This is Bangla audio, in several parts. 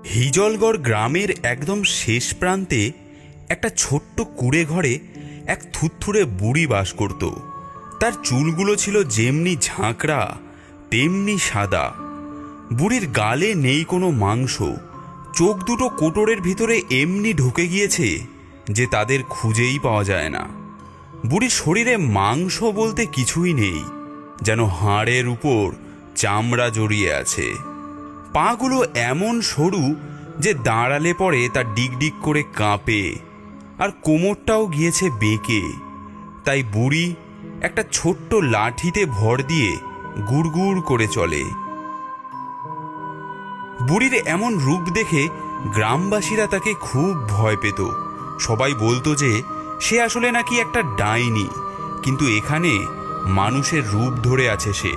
হিজলগড় গ্রামের একদম শেষ প্রান্তে একটা ছোট্ট কুঁড়ে ঘরে এক থুরথুরে বুড়ি বাস করত। তার চুলগুলো ছিল যেমনি ঝাঁকড়া তেমনি সাদা। বুড়ির গালে নেই কোনো মাংস, চোখ দুটো কোটরের ভিতরে এমনি ঢুকে গিয়েছে যে তাদের খুঁজেই পাওয়া যায় না। বুড়ির শরীরে মাংস বলতে কিছুই নেই, যেন হাড়ের উপর চামড়া জড়িয়ে আছে। পাগুলো এমন সরু যে দাঁড়ালে পরে তা ডিগডিগ করে কাঁপে, আর কোমরটাও গিয়েছে বেঁকে। তাই বুড়ি একটা ছোট্ট লাঠিতে ভর দিয়ে গুড়গুড় করে চলে। বুড়ির এমন রূপ দেখে গ্রামবাসীরা তাকে খুব ভয় পেত। সবাই বলতো যে সে আসলে নাকি একটা ডাইনি, কিন্তু এখানে মানুষের রূপ ধরে আছে সে।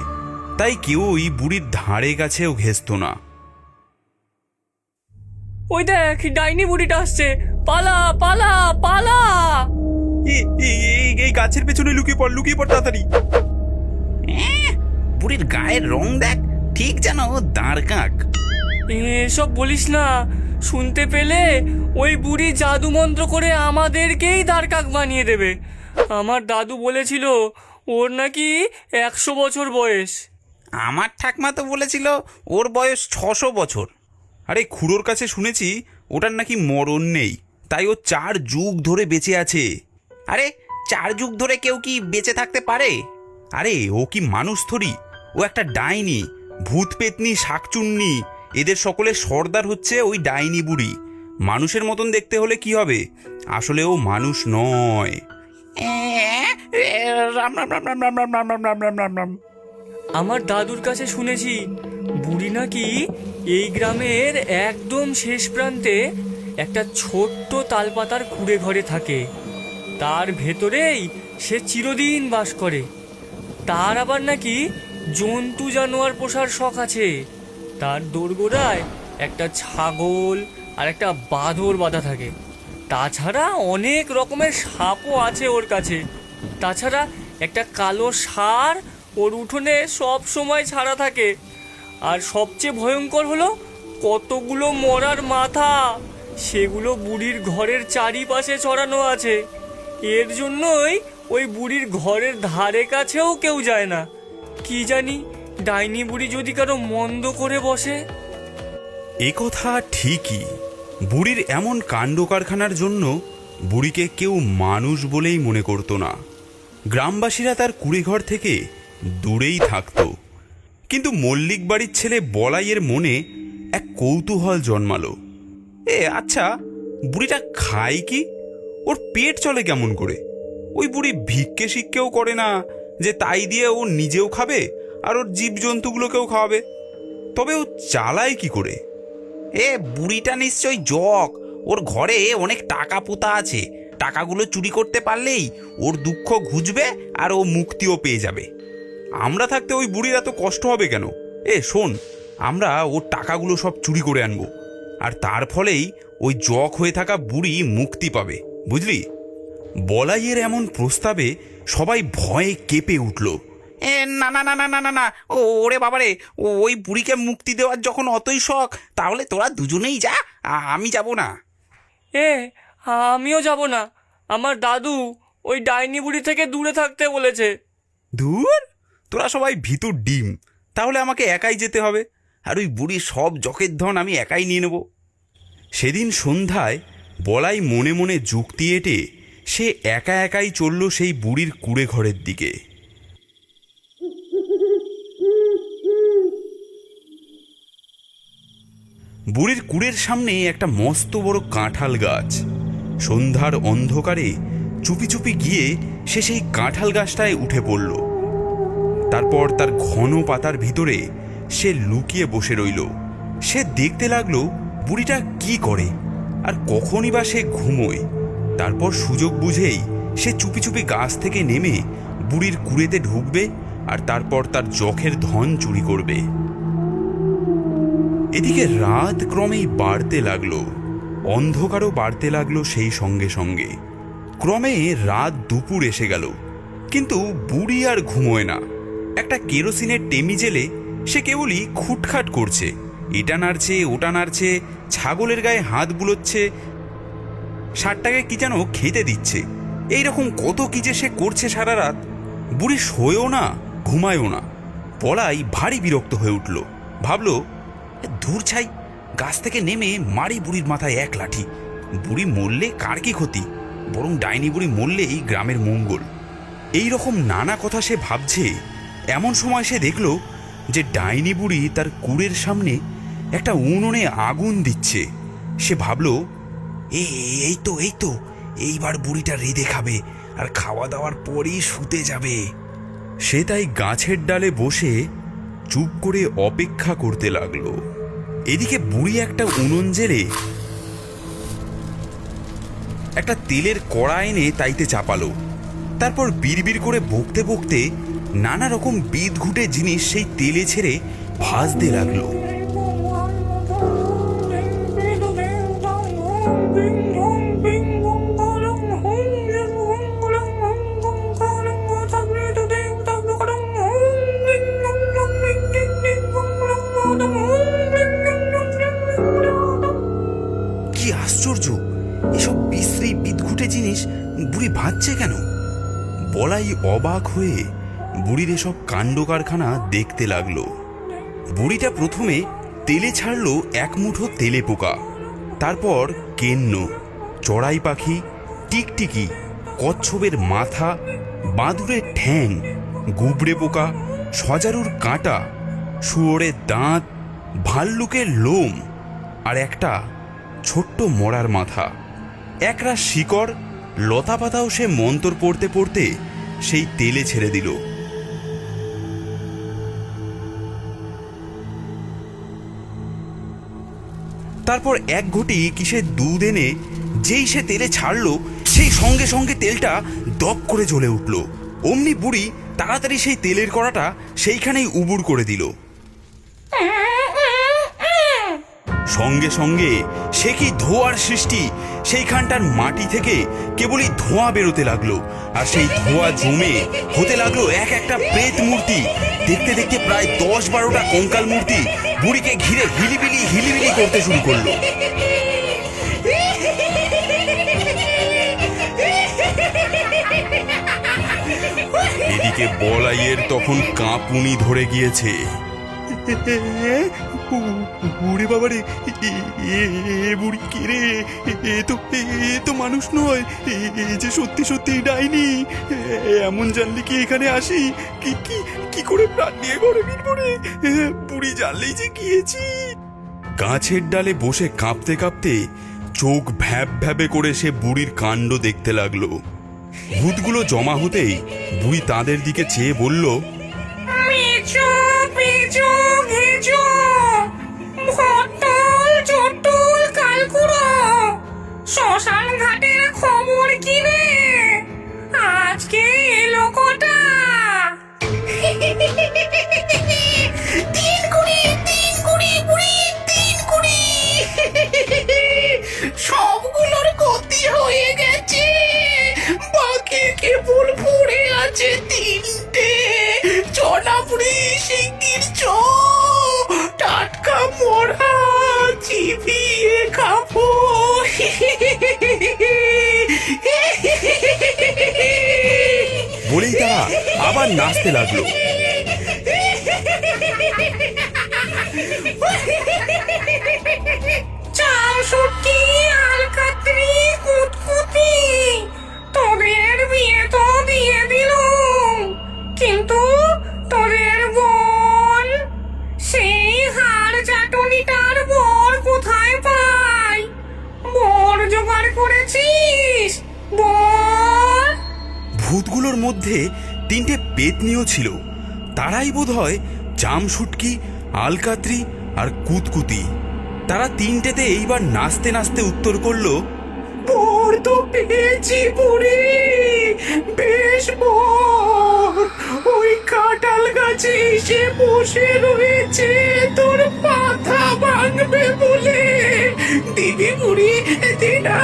তাই কেউই বুড়ির ধারে কাছেও ঘেঁষত না। ওই দেখ, ডাইনি বুড়িটা আসছে, পালা পালা পালা। এই গাছের পেছনে লুকিয়ে পড় তাড়াতাড়ি। বুড়ির গায়ের রং দেখ, ঠিক যেন দাঁড় কাক। এসব বলিস না, শুনতে পেলে ওই বুড়ি জাদু মন্ত্র করে আমাদেরকেই দ্বারকাক বানিয়ে দেবে। আমার দাদু বলেছিল ওর নাকি 100 বছর বয়স। আমার ঠাকমা তো বলেছিল ওর বয়স 600 বছর। আরে খুড়োর কাছে শুনেছি ওটার নাকি মরণ নেই, তাই ও 4 যুগ ধরে বেঁচে আছে। আরে 4 যুগ ধরে কেউ কি বেঁচে থাকতে পারে? আরে ও কি মানুষ থরি, ও একটা ডাইনি। ভূত পেতনি শাকচুন্নি এদের সকলের সর্দার হচ্ছে ওই ডাইনি বুড়ি। মানুষের মতন দেখতে হলে কি হবে, আসলে ও মানুষ নয়। রাম রাম রাম রাম রাম রাম রাম রাম রাম রাম রাম রাম। আমার দাদুর কাছে শুনেছি বুড়ি নাকি এই গ্রামের একদম শেষ প্রান্তে একটা ছোট্ট তালপাতার কুঁড়ে ঘরে থাকে। তার ভেতরেই সে চিরদিন বাস করে। তার আবার নাকি জন্তু জানোয়ার পোষার শখ আছে। তার দোরগোড়ায় একটা ছাগল আর একটা বাঁদর বাঁধা থাকে। তাছাড়া অনেক রকমের সাপও আছে ওর কাছে। তাছাড়া একটা কালো ষাঁড় ওর উঠোনে সব সময় ছাড়া থাকে। আর সবচেয়ে ভয়ঙ্কর হলো কতগুলো মরার মাথা, সেগুলো বুড়ির ঘরের চারিপাশে ছড়ানো আছে। এর জন্যই ওই বুড়ির ঘরের ধারে কাছেও কেউ যায় না। কি জানি ডাইনি বুড়ি যদি কারো মন্দ করে বসে। এ কথা ঠিকই, বুড়ির এমন কাণ্ড কারখানার জন্য বুড়িকে কেউ মানুষ বলেই মনে করতো না। গ্রামবাসীরা তার কুঁড়েঘর থেকে দূরেই থাকত। কিন্তু মল্লিক বাড়ির ছেলে বলাইয়ের মনে এক কৌতূহল জন্মালো। আচ্ছা, বুড়িটা খায় কি? ওর পেট চলে কেমন করে? ওই বুড়ি ভিক্ষে শিক্ষেও করে না যে তাই দিয়ে ও নিজেও খাবে আর ওর জীবজন্তুগুলোকেও খাওয়াবে। তবে ও চালায় কি করে? বুড়িটা নিশ্চয়ই জক। ওর ঘরে অনেক টাকা পোতা আছে। টাকাগুলো চুরি করতে পারলেই ওর দুঃখ ঘুচবে আর ও মুক্তিও পেয়ে যাবে। আমরা থাকতে ওই বুড়ির এত কষ্ট হবে কেন? শোন, আমরা ওর টাকাগুলো সব চুরি করে আনবো, আর তার ফলেই ওই জক হয়ে থাকা বুড়ি মুক্তি পাবে, বুঝলি? বলাইয়ের এমন প্রস্তাবে সবাই ভয়ে কেঁপে উঠল। না না না না না না না, ওরে বাবারে, ওই বুড়িকে মুক্তি দেওয়ার যখন অতই শখ, তাহলে তোরা দুজনেই যা, আমি যাব না। আমিও যাব না। আমার দাদু ওই ডাইনি বুড়ি থেকে দূরে থাকতে বলেছে। দূর? তোরা সবাই ভিতর ডিম, তাহলে আমাকে একাই যেতে হবে, আর ওই বুড়ির সব জকের ধন আমি একাই নিয়ে নেব। সেদিন সন্ধ্যায় বলাই মনে মনে যুক্তি এঁটে সে একা একাই চলল সেই বুড়ির কুঁড়ে ঘরের দিকে। বুড়ির কুঁড়ের সামনে একটা মস্ত বড় কাঁঠাল গাছ। সন্ধ্যার অন্ধকারে চুপি চুপি গিয়ে সে সেই কাঁঠাল গাছটায় উঠে পড়ল। তারপর তার ঘন পাতার ভিতরে সে লুকিয়ে বসে রইল। সে দেখতে লাগলো বুড়িটা কি করে আর কখনই বা সে ঘুমোয়। তারপর সুযোগ বুঝেই সে চুপি চুপি গাছ থেকে নেমে বুড়ির কুঁড়েতে ঢুকবে আর তারপর তার জখের ধন চুরি করবে। এদিকে রাত ক্রমেই বাড়তে লাগলো, অন্ধকারও বাড়তে লাগলো সেই সঙ্গে সঙ্গে। ক্রমে রাত দুপুর এসে গেল, কিন্তু বুড়ি আর ঘুমোয় না। একটা কেরোসিনের টেমি জেলে সে কেবলই খুটখাট করছে এটা নাড়ছে ওটা নাড়ছে, ছাগলের গায়ে হাত বুলোচ্ছে, ষাটটাকে কি যেন খেতে দিচ্ছে। এইরকম কত কি যে সে করছে সারা রাত। বুড়ি শোয়ও না ঘুমায়ও না। পলাই ভারী বিরক্ত হয়ে উঠল। ভাবল, দূর ছাই, গাছ থেকে নেমে মারি বুড়ির মাথায় এক লাঠি। বুড়ি মরলে কার কি ক্ষতি, বরং ডাইনি বুড়ি মরলেই গ্রামের মঙ্গল। এই রকম নানা কথা সে ভাবছে। এমন সময় সে দেখল যে ডাইনি বুড়ি তার কুড়ের সামনে একটা উনুনে আগুন দিচ্ছে। সে ভাবল, এই তো এইবার বুড়িটা রেঁধে খাবে আর খাওয়া দাওয়ার পরই শুতে যাবে। সে তাই গাছের ডালে বসে চুপ করে অপেক্ষা করতে লাগলো। এদিকে বুড়ি একটা উনুন জেলে একটা তেলের কড়া এনে তাইতে চাপালো। তারপর বিড়বিড় করে বকতে বকতে নানা রকম বিদঘুটে জিনিস সেই তেলে ছেড়ে ভাজতে লাগলো। কি আশ্চর্য, এসব বিশ্রী বিদঘুটে জিনিস বুড়ি ভাজছে কেন? বলাই অবাক হয়ে বুড়ির এসব কাণ্ড কারখানা দেখতে লাগলো। বুড়িটা প্রথমে তেলে ছাড়লো এক মুঠো তেলে পোকা, তারপর কেন্ন, চড়াই পাখি, টিকটিকি, কচ্ছপের মাথা, বাদুড়ের ঠ্যাং, গুবড়ে পোকা, সজারুর কাঁটা, শুয়োরের দাঁত, ভাল্লুকের লোম আর একটা ছোট্ট মরার মাথা। একরা শিকড়, লতা পাতাও সে মন্তর পড়তে পড়তে সেই তেলে ছেড়ে দিল। তারপর এক ঘটি কিসের দুধ এনে যেই সে তেলে ছাড়লো, সেই সঙ্গে সঙ্গে তেলটা দপ করে জ্বলে উঠল। অমনি বুড়ি তাড়াতাড়ি সেই তেলের কড়াটা সেইখানেই উবুড় করে দিল। সঙ্গে সঙ্গে সে কি ধোঁয়ার সৃষ্টি! সেইখানটার মাটি থেকে কেবলই ধোঁয়া বেরোতে লাগলো, আর সেই ধোঁয়া জমে হতে লাগলো এক একটা প্রেত মূর্তি। দেখতে দেখতে প্রায় 10-12টা কঙ্কাল মূর্তি বুড়িকে ঘিরে হিলিবিলি করতে শুরু করলো। এদিকে বলাইয়ের তখন কাঁপুনি ধরে গিয়েছে। ওরে বাবারে, বুড়ি কে রে? এ তো মানুষ নয়, এ যে সত্যি সত্যি ডাইনি। এমন জানলে কি এখানে আসি? কি করে প্রাণ নিয়ে ঘরে ফিরবো রে? বুড়ি জানলেই যে গিয়েছি। গাছের ডালে বসে কাঁপতে কাঁপতে চোখ ভ্যাব ভ্যাবে করে সে বুড়ির কাণ্ড দেখতে লাগলো। ভূতগুলো জমা হতেই বুড়ি তাদের দিকে চেয়ে বলল, শ্মশান ঘাটের খবর কি রে? আজকে এলো কটা? 3 কুড়ি বুড়ি, 3 কুড়ি। সবগুলোর গতি হয়ে গেছে, বাকি কেবল পড়ে আছে 3টে। চনা বুড়ি, শিগগির চ, টাটকা মরা চিবিয়ে খাবো। বলেই তারা আবার নাচতে লাগলো। চামশুটকি, আলকাতরি, কুতকুতি, তোদের বিয়ে তো দিয়ে দিলুম, কিন্তু তোদের বোন, সেই হাড় চাটনিটার বর কোথায় পাই? বর জোগাড় করেছিস? বর? ভূতগুলোর মধ্যে 3টে পেতনিও ছিল। তারাই বোধহয় চামশুটকি, আলকাত্রি আর কুতকুতি। তারা 3টেতে এইবার নাচতে নাচতে উত্তর করলো, বর তো পেয়েছি বুড়ি, বেশ বর। ওই কাঁঠাল গাছে এসে বসে রয়েছে তোর মাথা ভাঙবে বলে। দিদি বুড়ি, দিনা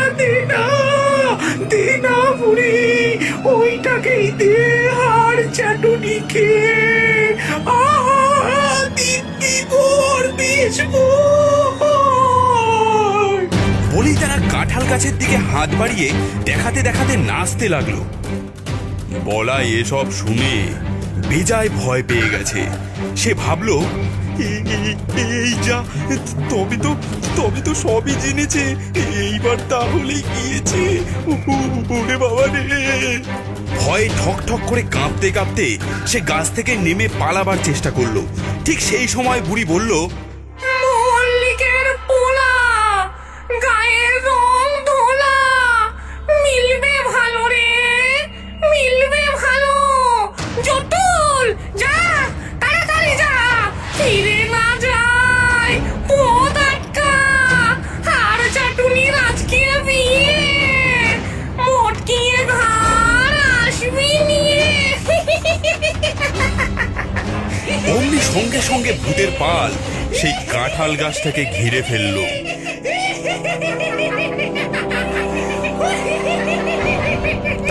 বুড়ি, ওইটাকেই দে হাড় চাটুনি খেয়ে। দিদি বর, বেশ বর। কাঁঠাল গাছের দিকে হাত বাড়িয়ে দেখাতে দেখাতে নাচতে লাগলো। বলাই এসব শুনে বেজায় ভয় পেয়ে গেছে। সে ভাবলো, এই যা, তবে তো সবই জেনেছে, এইবার তাহলে গিয়েছে। ওরে বাবা রে! ভয়ে ঠক ঠক করে কাঁপতে কাঁপতে সে গাছ থেকে নেমে পালাবার চেষ্টা করলো। ঠিক সেই সময় বুড়ি বলল, মল্লিকের পোলা, গায়ের রং ধোলা, মিলবে ভালো রে, মিলবে ভালো। জতুল, যা, তাড়াতাড়ি যা, ফিরে না যায়, পথ আটকা। আর চাটুনির আজকে বিয়ে, মটকিয়ে ঘর আসবি নিয়ে। অমনি সঙ্গে সঙ্গে ভূতের পাল সেই কাঁঠাল গাছটাকে ঘিরে ফেললো।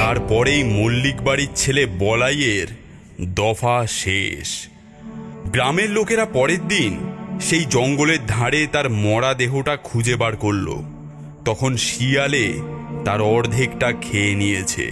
তারপরেই মল্লিক বাড়ির ছেলে বলাইয়ের দফা শেষ। গ্রামের লোকেরা পরের দিন সেই জঙ্গলের ধারে তার মরা দেহটা খুঁজে বার করলো। তখন শিয়ালে তার অর্ধেকটা খেয়ে নিয়েছে।